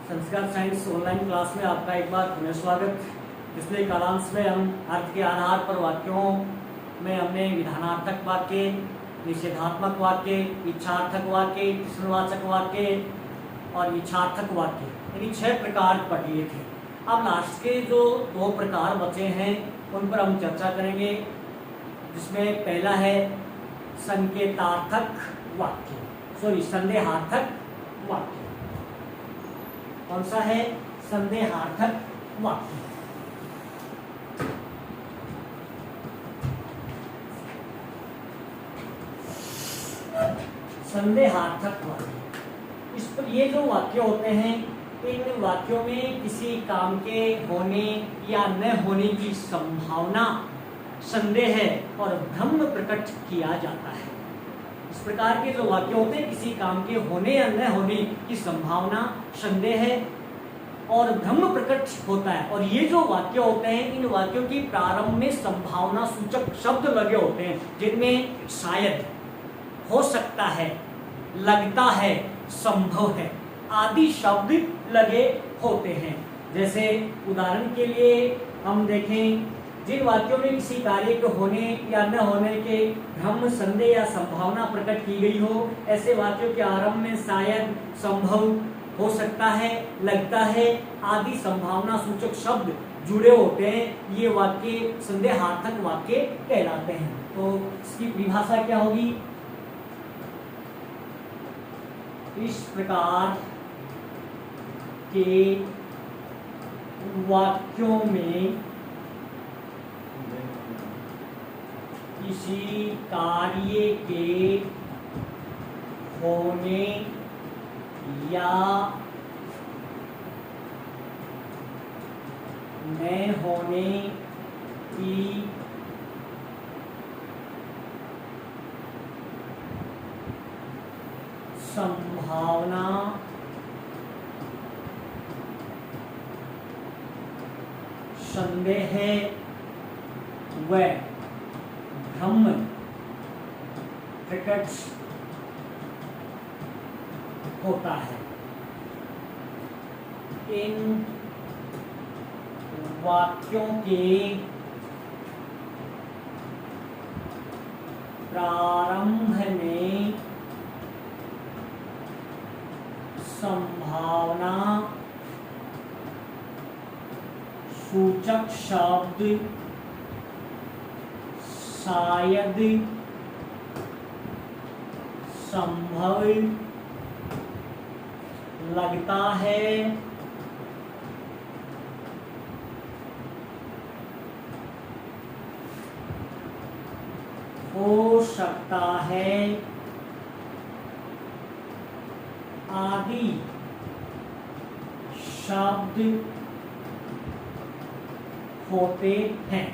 Sanskrit science online class में आपका एक बार पुनः स्वागत। पिछले कालांश में हम अर्थ के आधार पर वाक्यों में हमने विधानार्थक वाक्य, निषेधात्मक वाक्य, इच्छार्थक वाक्य, प्रश्नवाचक वाक्य और इच्छार्थक वाक्य यानी 6 प्रकार पढ़ लिए थे। अब लास्ट के जो 2 प्रकार बचे हैं उन पर हम चर्चा करेंगे, जिसमें पहला है संकेतार्थक वाक्य, संदेहार्थक वाक्य। कौन सा है? संदेहार्थक वाक्य। संदेहार्थक वाक्य, इस पर ये जो वाक्य होते हैं, इन वाक्यों में किसी काम के होने या न होने की संभावना, संदेह और भ्रम प्रकट किया जाता है। इस प्रकार के जो वाक्य होते हैं, किसी काम के होने या न होने की संभावना, संदेह और भ्रम प्रकट होता है। और ये जो वाक्य होते हैं, इन वाक्यों की प्रारंभ में संभावना सूचक शब्द लगे होते हैं, जिनमें शायद, हो सकता है, लगता है, संभव है आदि शब्द लगे होते हैं। जैसे उदाहरण के लिए हम देखें, जिन वाक्यों में किसी कार्य के होने या न होने के भ्रम, संदेह या संभावना प्रकट की गई हो, ऐसे वाक्यों के आरंभ में शायद, संभव, हो सकता है, लगता है आदि संभावना सूचक शब्द जुड़े होते हैं। ये वाक्य संदेहार्थक वाक्य कहलाते हैं। तो इसकी परिभाषा क्या होगी? इस प्रकार के वाक्यों में किसी कार्य के होने या न होने की संभावना, संदेह व भ्रम प्रकट होता है। इन वाक्यों के प्रारंभ में संभावना सूचक शब्द शायद, संभव, लगता है, हो सकता है आदि शब्द होते हैं।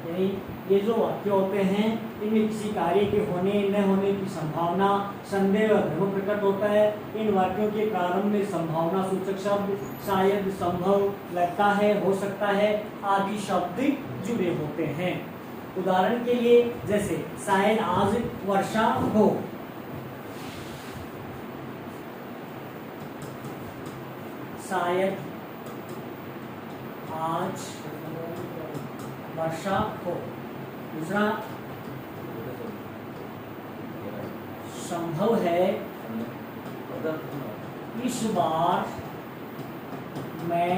यानी ये जो वाक्य होते हैं, इनमें किसी कार्य के होने न होने की संभावना, संदेह और भ्रम प्रकट होता है। इन वाक्यों के प्रारंभ में संभावना सूचक शब्द शायद, संभव, लगता है, हो सकता है आदि शब्द जुड़े होते हैं। उदाहरण के लिए, जैसे शायद आज वर्षा हो, शायद आज वर्षा हो। दूसरा, संभव है इस बार मैं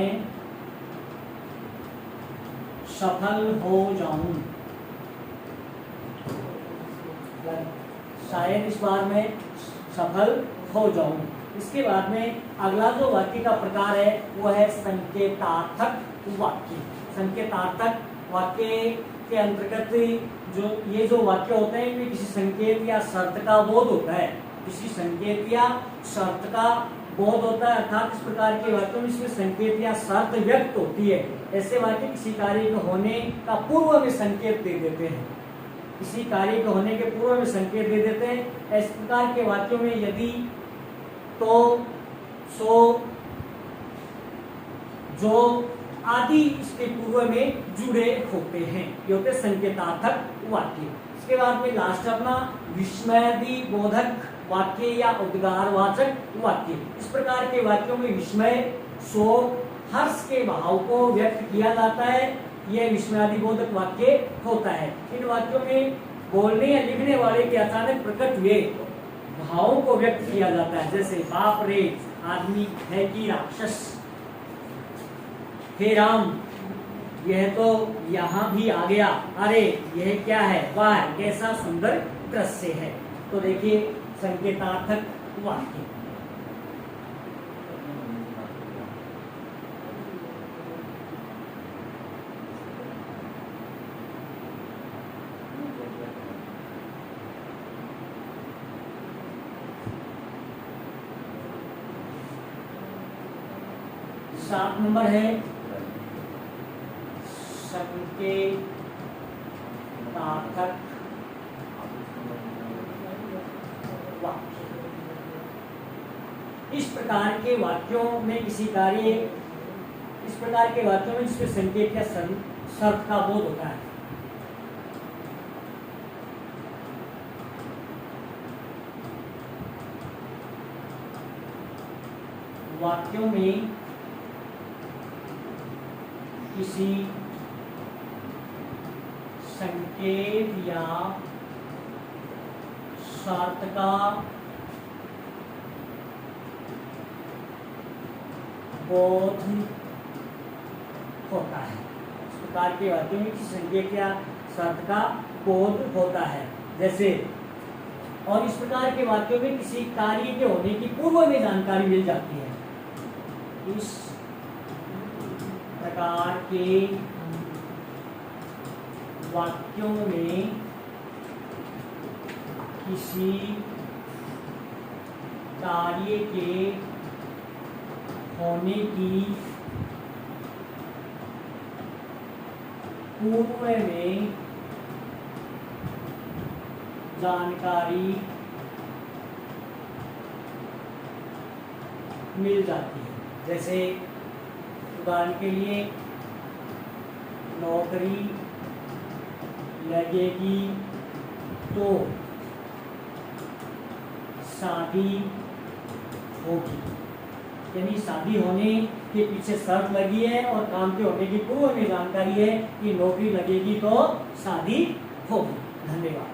सफल हो जाऊं, शायद इस बार मैं सफल हो जाऊं। इसके बाद में अगला जो वाक्य का प्रकार है वो है संकेतार्थक वाक्य। संकेतार्थक वाक्य के अंतर्गत जो ये जो वाक्य होते हैं, इनमें किसी संकेत या शर्त का बोध होता है। किसी संकेत या शर्त का बोध होता है, अर्थात इस प्रकार के वाक्यों में इसमें संकेत या शर्त व्यक्त होती है। ऐसे वाक्य किसी कार्य के होने का पूर्व में संकेत दे देते हैं। किसी कार्य के होने के पूर्व में संकेत दे देते हैं। इस प्रकार के वाक्यों में यदि, तो, सो, जो आदि इसके पूर्व में जुड़े होते हैं। ये होते संकेतार्थक वाक्य। इसके बाद में लास्ट अपना विस्मयादि बोधक वाक्य या उद्गारवाचक वाक्य। इस प्रकार के वाक्यों में विस्मय, शोक, हर्ष के भाव को व्यक्त किया जाता है। यह विस्मयादिबोधक वाक्य होता है। इन वाक्यों में बोलने या लिखने वाले के अचानक प्रकट हुए भावों को व्यक्त किया जाता है, जैसे बाप रे, आदमी है कि राक्षस, हे राम, यह तो यहाँ भी आ गया, अरे यह क्या है, वाह कैसा सुंदर दृश्य है। तो देखिए संकेतार्थक वाक्य। सात नंबर है संकेतार्थक वाक्य। इस प्रकार के वाक्यों में जिसमें संकेत या शर्त का बोध होता है। वाक्यों में किसी संकेत या शर्त का बोध होता है। इस प्रकार के वाक्यों में किसी संकेत या शर्त का बोध होता है। जैसे, और इस प्रकार के वाक्यों में किसी कार्य के होने की पूर्व में जानकारी मिल जाती है। इस प्रकार के वाक्यों में किसी कार्य के होने की पूर्व में जानकारी मिल जाती है। जैसे उदाहरण के लिए, नौकरी लगेगी तो शादी होगी, यानी शादी होने के पीछे शर्त लगी है और काम के होने की पूर्व में जानकारी है कि नौकरी लगेगी तो शादी होगी। धन्यवाद।